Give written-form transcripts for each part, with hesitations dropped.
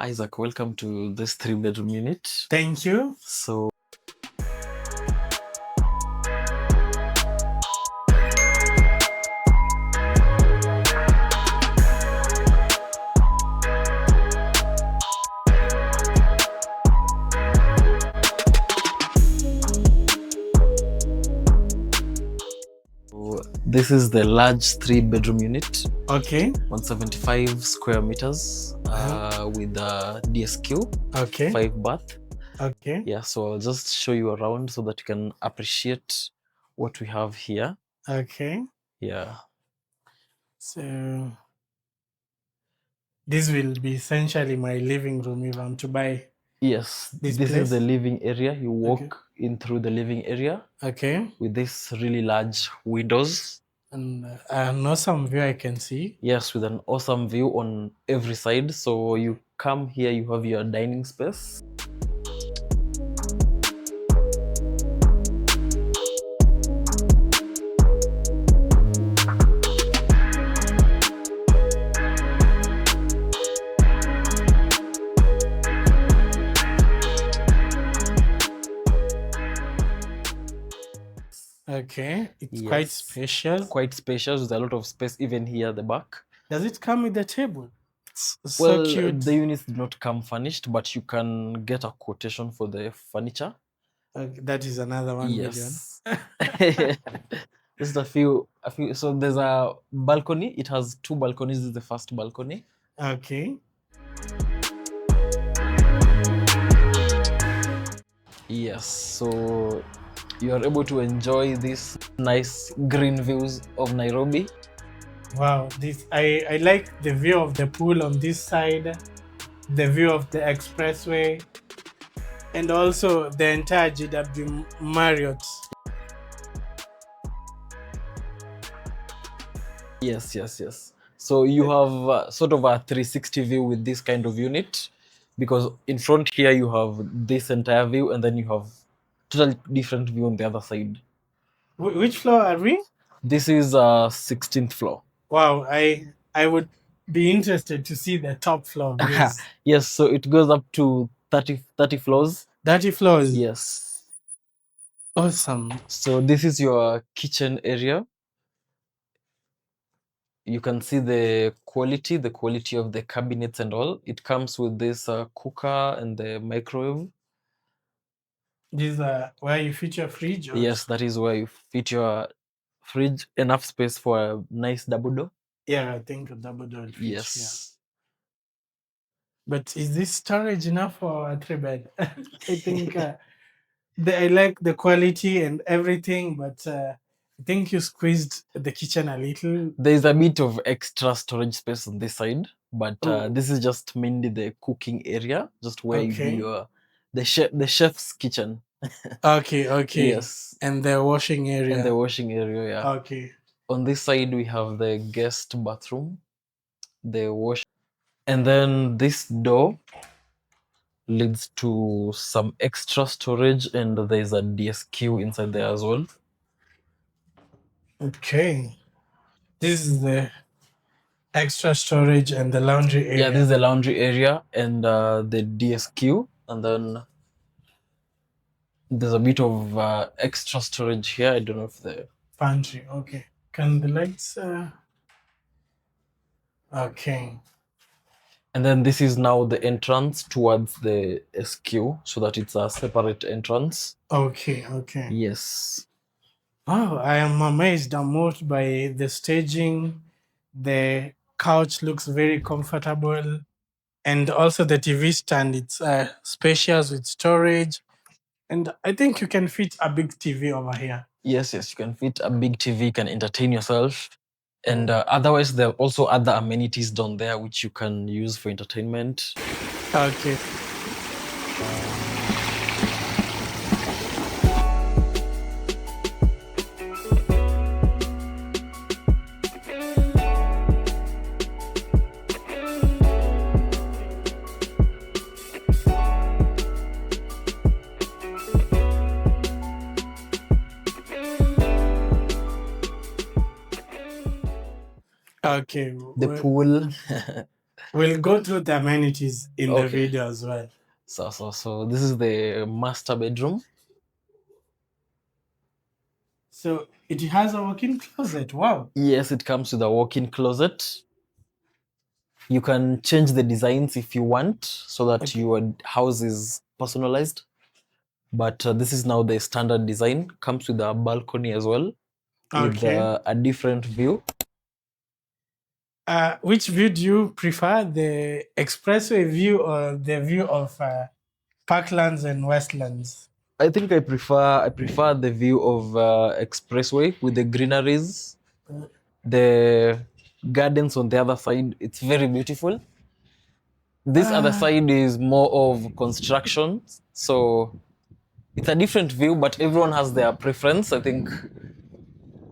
Isaac, welcome to this 3-bedroom unit. Thank you. So this is the large 3-bedroom unit. Okay. 175 square meters with a DSQ. Okay. 5 bath. Okay. Yeah, so I'll just show you around so that you can appreciate what we have here. Okay. Yeah. So this will be essentially my living room if I'm to buy. Yes, This this place? is the living area. You walk in through the living area Okay. with these really large windows. And an awesome view I can see. Yes, with an awesome view on every side. So you come here, you have your dining space. Okay. It's Yes. quite spacious. Quite spacious with a lot of space even here at the back. Does it come with a table? It's so Well, cute. the units do not come furnished, but you can get a quotation for the furniture. That is another 1 million. Yes. Just a few. So there's a balcony. It has 2 balconies. This is the first balcony. Okay. Yes. So you are able to enjoy these nice green views of Nairobi. Wow, this I like the view of the pool on this side, the view of the expressway, and also the entire JW Marriott. Yes. So you have sort of a 360 view with this kind of unit, because in front here you have this entire view, and then you have totally different view on the other side. Which floor are we? This is 16th floor. Wow, I would be interested to see the top floor views. Yes, so it goes up to 30 floors. 30 floors. Yes. Awesome. So this is your kitchen area. You can see the quality of the cabinets and all. It comes with this cooker and the microwave. This is where you fit your fridge? Or? Yes, that is where you fit your fridge. Enough space for a nice double door. Yeah, I think a double door fridge. Yes. Yeah. But is this storage enough for a 3-bed? I think I like the quality and everything, but I think you squeezed the kitchen a little. There's a bit of extra storage space on this side, but Oh. this is just mainly the cooking area, just where you do Okay. your the chef's kitchen. Okay. Yes. And the washing area. And the washing area, yeah. Okay. On this side we have the guest bathroom, the wash, and then this door leads to some extra storage, and there's a DSQ inside there as well. Okay. This is the extra storage and the laundry area. Yeah, this is the laundry area and the DSQ, and then there's a bit of extra storage here. I don't know if the pantry. Okay. Can the lights? Okay. And then this is now the entrance towards the SQ, so that it's a separate entrance. Okay. Yes. Wow, I am amazed. I'm moved by the staging. The couch looks very comfortable. And also the TV stand, it's spacious with storage. And I think you can fit a big TV over here. Yes, you can fit a big TV, you can entertain yourself. And otherwise, there are also other amenities down there which you can use for entertainment. Okay. Okay. The pool. We'll go through the amenities in the Okay. video as well. So this is the master bedroom. So it has a walk-in closet. Wow. Yes, it comes with a walk-in closet. You can change the designs if you want so that Okay. your house is personalized. But this is now the standard design. Comes with a balcony as well, with Okay. a different view. Which view do you prefer, the expressway view or the view of Parklands and Westlands? I think I prefer the view of Expressway with the greeneries, the gardens on the other side. It's very beautiful. This other Uh, side is more of construction, so it's a different view, but everyone has their preference. I think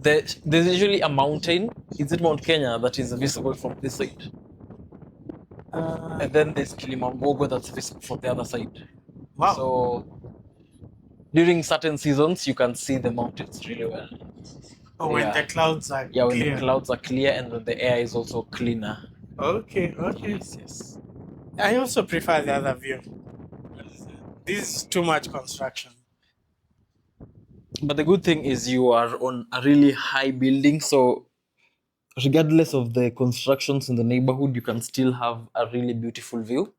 there's usually a mountain. Is it Mount Kenya that is visible from this side? And then there's Kilimambogo that's visible from the other side. wow. So during certain seasons, you can see the mountains really well. Oh, when the Yeah. clouds are Yeah, when clear. the clouds are clear and the air is also cleaner. Okay. Yes. I also prefer the other view. This is too much construction. But the good thing is you are on a really high building, so regardless of the constructions in the neighborhood, you can still have a really beautiful view.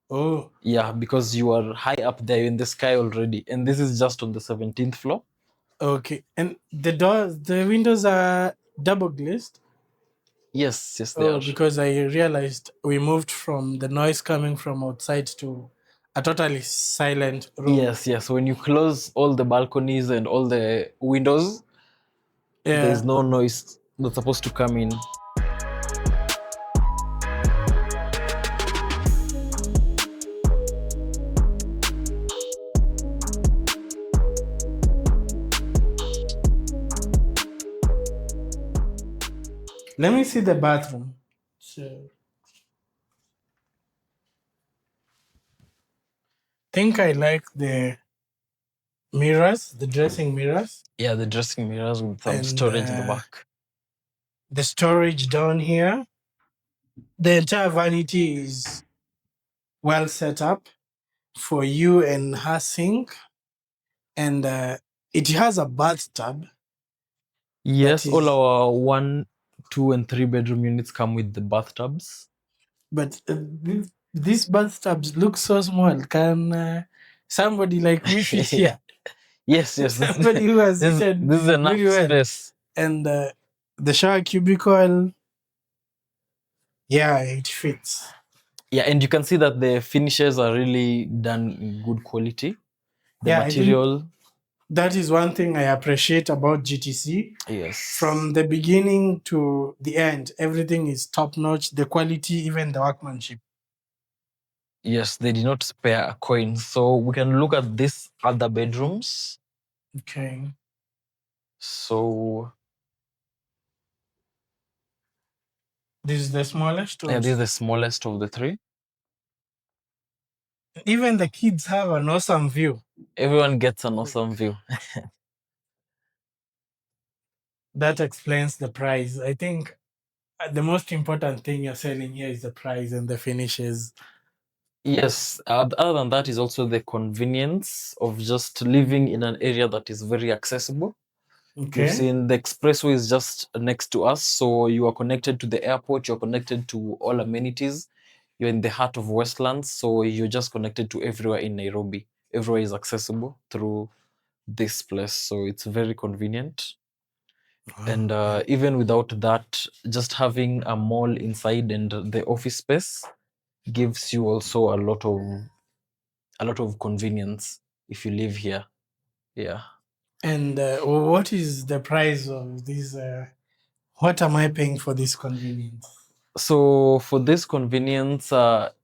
Oh, Yeah, because you are high up there in the sky already, and this is just on the 17th floor. okay. And the windows are double glazed. Yes, they Oh, are. because I realized we moved from the noise coming from outside to a totally silent room. Yes. When you close all the balconies and all the windows, Yeah. there's no noise that's supposed to come in. Let me see the bathroom. So, think I like the mirrors, the dressing mirrors, Yeah, the dressing mirrors with some and storage in the back. the storage down here. The entire vanity is well set up for you and her sink, and it has a bathtub. Yes, all is- our 1, 2, and 3 bedroom units come with the bathtubs. But these bathtubs look so small. Can somebody like me fit here? Yes. Somebody who has this eaten is enough very well. space. And the shower cubicle, yeah, it fits. Yeah, and you can see that the finishes are really done in good quality. The Yeah, I think material, that is one thing I appreciate about GTC. yes. From the beginning to the end, everything is top notch. The quality, even the workmanship. Yes, they did not spare a coin. So we can look at these other bedrooms. Okay. So This is the smallest. yeah, this is the smallest of the 3. Even the kids have an awesome view. Everyone gets an awesome view. That explains the price. I think the most important thing you're selling here is the price and the finishes. Yes, other than that is also the convenience of just living in an area that is very accessible. Okay. You've seen the expressway is just next to us, so you are connected to the airport, you're connected to all amenities. You're in the heart of Westlands, so you're just connected to everywhere in Nairobi. Everywhere is accessible through this place, so it's very convenient. And even without that, just having a mall inside and the office space gives you also a lot of convenience if you live here. Yeah. And what is the price of this? What am I paying for this convenience? So for this convenience,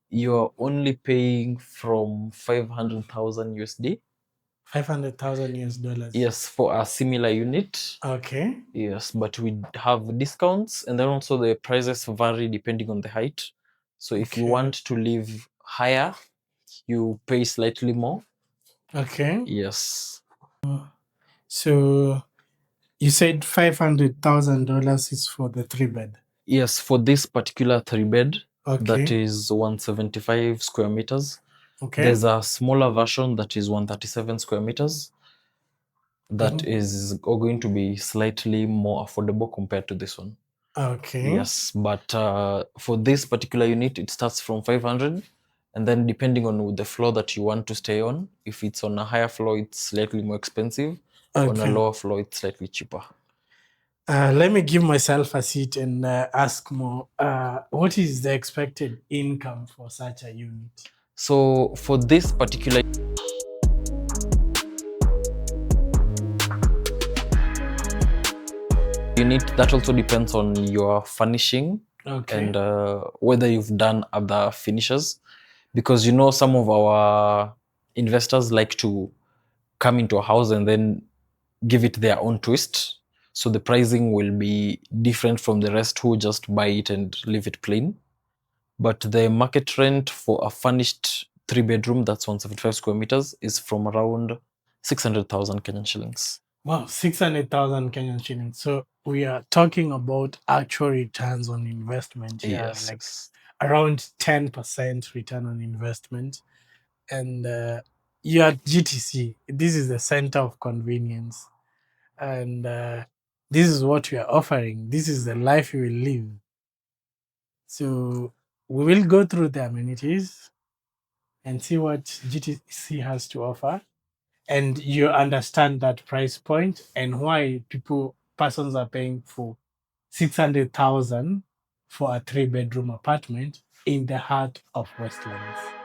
you're only paying from 500,000 USD. 500,000 US dollars. Yes, for a similar unit. Okay. Yes, but we have discounts, and then also the prices vary depending on the height. So if you Okay. want to live higher, you pay slightly more. Okay. Yes. So you said $500,000 is for the 3-bed. Yes, for this particular 3-bed. Okay. that is 175 square meters. Okay. There's a smaller version that is 137 square meters. That is going to be slightly more affordable compared to this one. Okay. Yes, but for this particular unit, it starts from 500, and then depending on the floor that you want to stay on, if it's on a higher floor, it's slightly more expensive. On a Okay. lower floor, it's slightly cheaper. Let me give myself a seat and ask more. What is the expected income for such a unit? So for this particular unit, that also depends on your furnishing. Okay. And whether you've done other finishes, because you know some of our investors like to come into a house and then give it their own twist. So the pricing will be different from the rest who just buy it and leave it plain. But the market rent for a furnished 3-bedroom that's 175 square meters is from around 600,000 Kenyan shillings. Wow, 600,000 Kenyan shillings. So we are talking about actual returns on investment here, Yes, like yes. around 10% return on investment. And you're at GTC. This is the center of convenience. And this is what we are offering. This is the life you will live. So we will go through the amenities and see what GTC has to offer. And you understand that price point and why persons are paying for 600,000 for a 3-bedroom apartment in the heart of Westlands.